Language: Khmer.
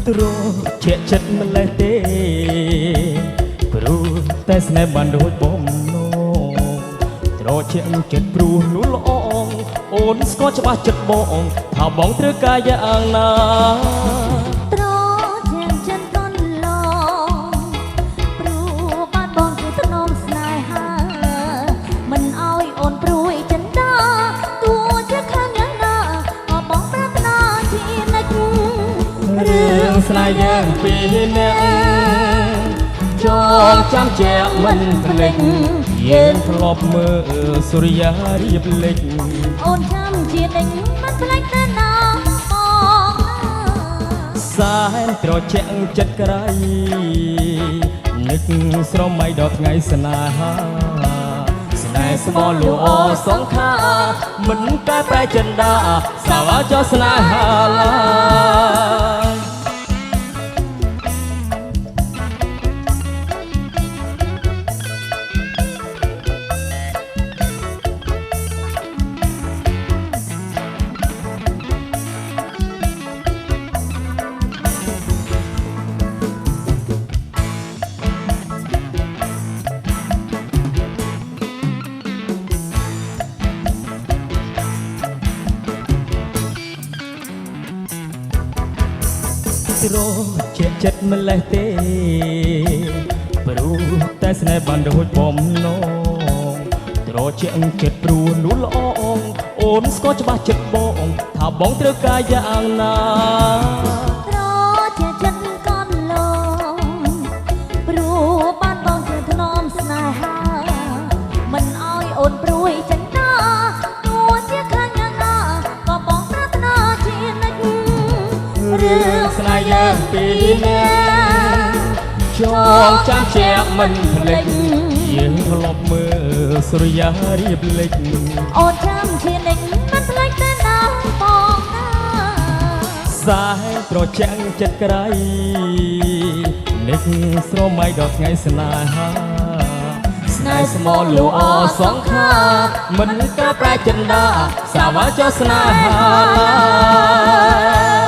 ទ្រជាចិត្តម្លេះទេព្រោះតែស្នេហ៍បានដូចបំណងត្រជាចិត្តព្រោះលូល្អអូនស្គាល់ច្បាស់ចិត្តបងថាបងត្រូវការយ៉ាងណាត្រជាចិត្តកន្លងព្រោះបានបងគឺថ្នមស្នេហាមិនឲ្យអូនព្រួយចិនដាទោះជាខាងយ៉ាងណាក៏បងប្រាថ្នាជានិច្ចរឿងស្នេហ៍យើងពីរនាក់ចងចាំជាក់មិនភ្លេចយើងធ្លាប់មើលសុរិយារៀបលេចអូនចាំជានិច្ចមិនភ្លេចតែណាបងសែនត្រជាក់ចិត្តក្រៃនឹកស្រមៃដល់ថ្ងៃស្នេហាស្នេហ៍ស្មោះលូអសងខាមិនកែប្រែចិនដាសាវចោស្នេហាឡាត្រជាចិត្តម្លេះទេព្រោះតែស្នេហ៍បានដូចបំណងត្រជាចិត្តព្រោះលូល្អអូនស្គាល់ច្បាស់ចិត្តបងថាបងត្រូវការយ៉ាងណាត្រជាចិត្តកន្លងព្រោះបានបងគឺថ្នមស្នេហាមិនឲ្យអូនព្រួយចិនដាទោះជាខាងយ៉ាងណាក៏បងប្រាថ្នាជានិច្ចរឿងស្នេហ៍យើងពីរនាក់ចងចាំជាក់មិនភ្លេចយើងធ្លាប់មើលសុរិយារៀបលេចអូនចាំជានិច្ចមិនភ្លេចតែណាបងណាសែនត្រជាក់ចិត្តក្រៃនឹកស្រមៃដល់ថ្ងៃស្នេហាស្នេហ៍ស្មោះលូអសងខាមិនកែប្រែចិនដាសាវចោស្នេហា